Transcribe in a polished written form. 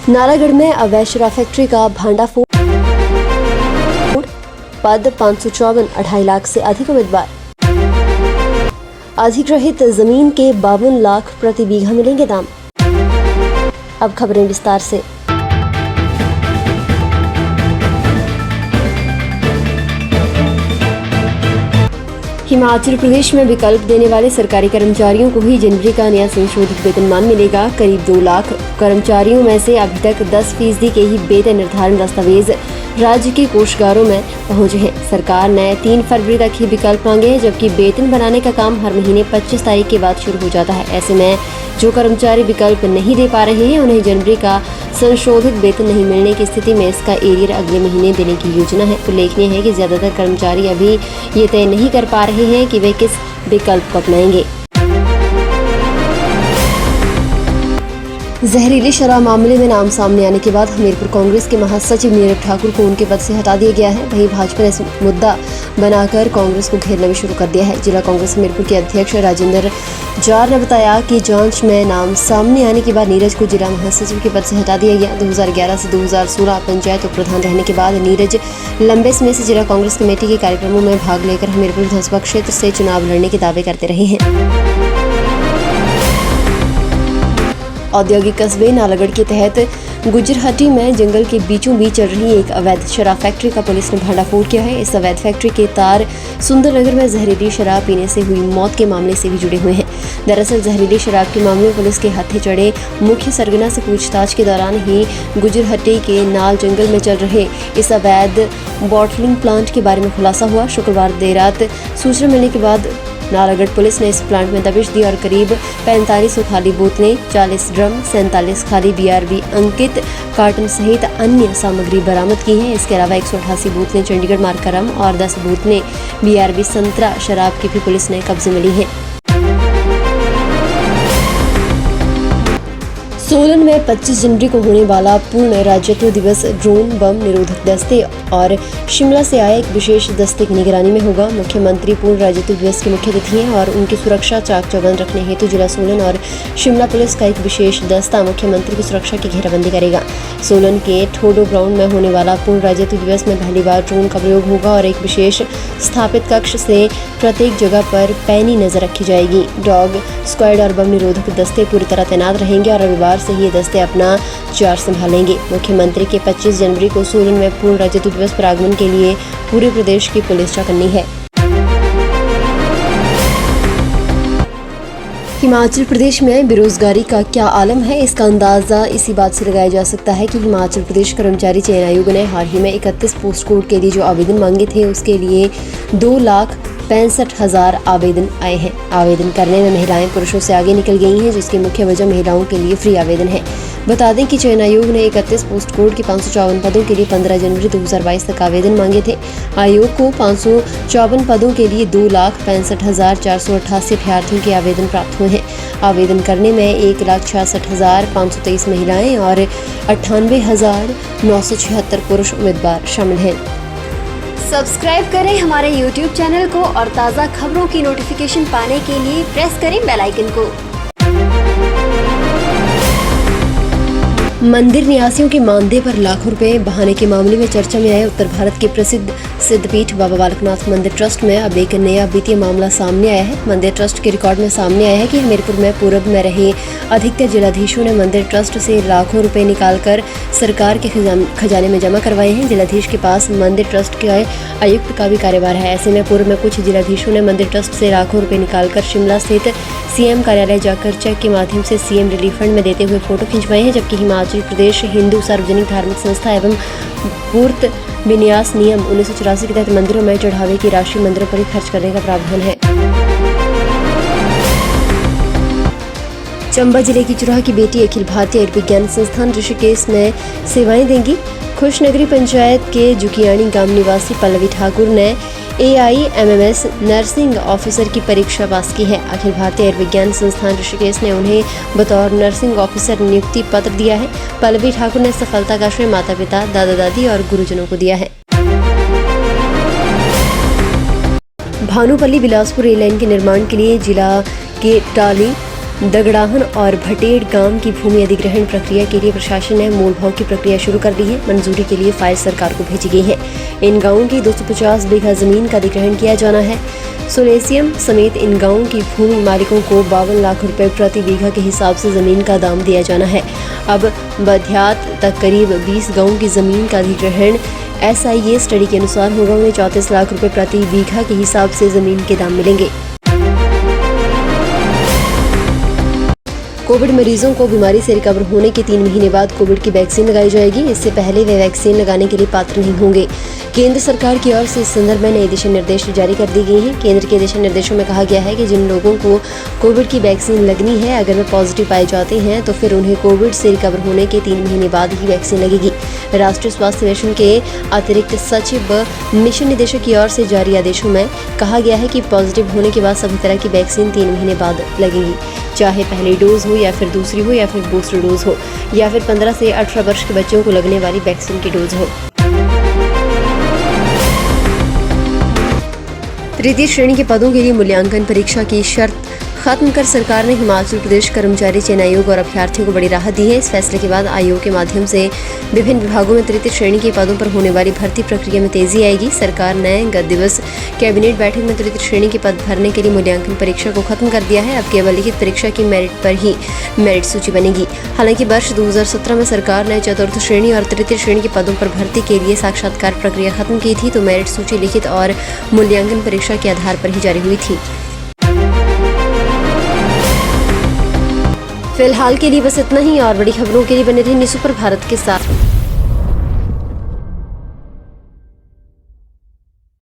नालागढ़ में अवैध शराब फैक्ट्री का भांडाफोड़, पद 554, 2.5 लाख से अधिक उम्मीदवार। अधिग्रहित जमीन के 52 लाख प्रति बीघा मिलेंगे दाम। अब खबरें विस्तार से। हिमाचल प्रदेश में विकल्प देने वाले सरकारी कर्मचारियों को ही जनवरी का नया संशोधित वेतनमान मिलेगा। करीब 2 लाख कर्मचारियों में से अभी तक 10% के ही वेतन निर्धारण दस्तावेज राज्य के कोषागारों में पहुंचे हैं। सरकार ने 3 फरवरी तक ही विकल्प मांगे हैं, जबकि वेतन बनाने का काम हर महीने 25 तारीख के बाद शुरू हो जाता है। ऐसे में जो कर्मचारी विकल्प नहीं दे पा रहे हैं, उन्हें जनवरी का संशोधित वेतन नहीं मिलने की स्थिति में इसका एरियर अगले महीने देने की योजना है। उल्लेखनीय है कि ज्यादातर कर्मचारी अभी ये तय नहीं कर पा रहे हैं कि वे किस विकल्प को अपनाएंगे। जहरीली शराब मामले में नाम सामने आने के बाद हमीरपुर कांग्रेस के महासचिव नीरज ठाकुर को उनके पद से हटा दिया गया है। वहीं भाजपा ने इस मुद्दा बनाकर कांग्रेस को घेरना भी शुरू कर दिया है। जिला कांग्रेस हमीरपुर के अध्यक्ष राजेंद्र जार ने बताया कि जांच में नाम सामने आने के बाद नीरज को जिला महासचिव के पद से हटा दिया गया। 2011 से 2016 पंचायत उप प्रधान रहने के बाद नीरज लंबे समय से जिला कांग्रेस कमेटी के कार्यक्रमों में भाग लेकर हमीरपुर विधानसभा क्षेत्र से चुनाव लड़ने के दावे करते रहे हैं। औद्योगिक कस्बे नालागढ़ के तहत गुजरहट्टी में जंगल के बीचों बीच चल रही एक अवैध शराब फैक्ट्री का पुलिस ने भांडाफोड़ किया है। इस अवैध फैक्ट्री के तार सुंदरनगर में जहरीली शराब पीने से हुई मौत के मामले से भी जुड़े हुए हैं। दरअसल जहरीली शराब के मामले में पुलिस के हत्थे चढ़े मुख्य सरगना से पूछताछ के दौरान ही गुजरहट्टी के नाल जंगल में चल रहे इस अवैध बॉटलिंग प्लांट के बारे में खुलासा हुआ। शुक्रवार देर रात सूचना मिलने के बाद नालागढ़ पुलिस ने इस प्लांट में दबिश दी और करीब 4500 खाली बोतलें, 40 ड्रम, 47 खाली BRB अंकित कार्टन सहित अन्य सामग्री बरामद की है। इसके अलावा 188 बोतलें चंडीगढ़ मार्का रम और 10 बोतलें BRB संतरा शराब की भी पुलिस ने कब्जे में ली है। सोलन में 25 जनवरी को होने वाला पूर्ण राज्यत्व दिवस ड्रोन बम निरोधक दस्ते और शिमला से आए एक विशेष दस्ते की निगरानी में होगा। मुख्यमंत्री पूर्ण राज्यत्व दिवस के मुख्य अतिथि हैं और उनकी सुरक्षा चाक चौबंद रखने हेतु जिला सोलन और शिमला पुलिस का एक विशेष दस्ता मुख्यमंत्री की सुरक्षा की घेराबंदी करेगा। सोलन के ठोडो ग्राउंड में होने वाला पूर्ण राज्यत्व दिवस में पहली बार ड्रोन का प्रयोग होगा और एक विशेष स्थापित कक्ष से प्रत्येक जगह पर पैनी नजर रखी जाएगी। डॉग स्क्वाड और बम निरोधक दस्ते पूरी तरह तैनात रहेंगे और रविवार से ये दस्ते अपना चार्ज संभालेंगे। मुख्यमंत्री के 25 जनवरी को सोलन में पूर्ण राज्यत्व दिवस पर आगमन के लिए पूरे प्रदेश की पुलिस चौकन्नी है। हिमाचल प्रदेश में बेरोजगारी का क्या आलम है, इसका अंदाजा इसी बात से लगाया जा सकता है कि हिमाचल प्रदेश कर्मचारी चयन आयोग ने हाल ही में 31 पोस्ट कोड के लिए जो आवेदन मांगे थे, उसके लिए 2,65,000 आवेदन आए हैं। आवेदन करने में महिलाएं पुरुषों से आगे निकल गई हैं, जिसकी मुख्य वजह महिलाओं के लिए फ्री आवेदन है। बता दें कि चयन आयोग ने 31 पोस्ट कोड के 554 पदों के लिए 15 जनवरी 2022 तक आवेदन मांगे थे। आयोग को 554 पदों के लिए 2,65,488 अभ्यर्थियों के आवेदन प्राप्त हुए हैं। आवेदन करने में 1,66,523 महिलाएं और 98,976 पुरुष उम्मीदवार शामिल हैं। सब्सक्राइब करें हमारे YouTube चैनल को और ताज़ा खबरों की नोटिफिकेशन पाने के लिए प्रेस करें बेल आइकन को। मंदिर न्यासियों के मानदेय पर लाखों रुपए बहाने के मामले में चर्चा में आए उत्तर भारत के प्रसिद्ध सिद्धपीठ बाबा बालकनाथ मंदिर ट्रस्ट में अब एक नया वित्तीय मामला सामने आया है। मंदिर ट्रस्ट के रिकॉर्ड में सामने आया है कि हमीरपुर में पूर्व में रहे अधिकतर जिलाधीशों ने मंदिर ट्रस्ट से लाखों रुपए निकालकर सरकार के खजाने में जमा करवाए हैं। जिलाधीश के पास मंदिर ट्रस्ट के आयुक्त का भी कार्यभार है। ऐसे में पूर्व में कुछ जिलाधीशों ने मंदिर ट्रस्ट से लाखों रुपए निकालकर शिमला स्थित CM कार्यालय जाकर चेक के माध्यम से CM रिलीफ फंड में देते हुए फोटो खिंचवाए हैं, जबकि हिमाचल प्रदेश हिंदू सार्वजनिक धार्मिक संस्था एवं पूर्त विन्यास नियम 1984 के तहत मंदिरों में चढ़ावे की राशि मंदिरों पर ही खर्च करने का प्रावधान है। चंबा जिले की चुराह की बेटी अखिल भारतीय आयुर्विज्ञान संस्थान ऋषिकेश में सेवाएं देंगी। खुशनगरी पंचायत के जुकियाणी गांव निवासी पल्लवी ठाकुर ने AIMMS नर्सिंग ऑफिसर की परीक्षा पास की है। अखिल भारतीय आयुर्विज्ञान संस्थान ऋषिकेश ने उन्हें बतौर नर्सिंग ऑफिसर नियुक्ति पत्र दिया है। पल्लवी ठाकुर ने सफलता का श्रेय माता पिता, दादा दादी और गुरुजनों को दिया है। भानुपल्ली बिलासपुर रेल लाइन के निर्माण के लिए जिला के टाली दगड़ाहन और भटेड़ गांव की भूमि अधिग्रहण प्रक्रिया के लिए प्रशासन ने मोल भाव की प्रक्रिया शुरू कर दी है। मंजूरी के लिए फाइल सरकार को भेजी गई है। इन गांवों की 250 बीघा जमीन का अधिग्रहण किया जाना है। सोलेसियम समेत इन गांवों की भूमि मालिकों को 52 लाख रुपए प्रति बीघा के हिसाब से जमीन का दाम दिया जाना है। अब बध्यात तक करीब 20 गांवों की जमीन का अधिग्रहण SIA स्टडी के अनुसार होगा। उन्हें 34 लाख रुपए प्रति बीघा के हिसाब से जमीन के दाम मिलेंगे। कोविड मरीजों को बीमारी से रिकवर होने के 3 महीने बाद कोविड की वैक्सीन लगाई जाएगी। इससे पहले वे वैक्सीन लगाने के लिए पात्र नहीं होंगे। केंद्र सरकार की ओर से इस संदर्भ में नए दिशा निर्देश जारी कर दी गई हैं। केंद्र के दिशा निर्देशों में कहा गया है कि जिन लोगों को कोविड की वैक्सीन लगनी है, अगर वे पॉजिटिव पाए जाते हैं तो फिर उन्हें कोविड से रिकवर होने के 3 महीने बाद ही वैक्सीन लगेगी। राष्ट्रीय स्वास्थ्य मिशन के अतिरिक्त सचिव मिशन निदेशक की ओर से जारी आदेशों में कहा गया है कि पॉजिटिव होने के बाद सभी तरह की वैक्सीन 3 महीने बाद लगेगी, चाहे पहली डोज हो या फिर दूसरी हो या फिर बूस्टर डोज हो या फिर 15 से 18 वर्ष के बच्चों को लगने वाली वैक्सीन की डोज हो। तृतीय श्रेणी के पदों के लिए मूल्यांकन परीक्षा की शर्त खत्म कर सरकार ने हिमाचल प्रदेश कर्मचारी चयन आयोग और अभ्यर्थियों को बड़ी राहत दी है। इस फैसले के बाद आयोग के माध्यम से विभिन्न विभागों में तृतीय श्रेणी के पदों पर होने वाली भर्ती प्रक्रिया में तेजी आएगी। सरकार ने गत दिवस कैबिनेट बैठक में तृतीय श्रेणी के पद भरने के लिए मूल्यांकन परीक्षा को खत्म कर दिया है। अब केवल लिखित परीक्षा की मेरिट पर ही मेरिट सूची बनेगी। हालांकि वर्ष 2017 में सरकार ने चतुर्थ श्रेणी और तृतीय श्रेणी के पदों पर भर्ती के लिए साक्षात्कार प्रक्रिया खत्म की थी, तो मेरिट सूची लिखित और मूल्यांकन परीक्षा के आधार पर ही जारी हुई थी। फिलहाल के लिए बस इतना ही और बड़ी खबरों के लिए बने रहिए न्यूज़ सुपर भारत के साथ।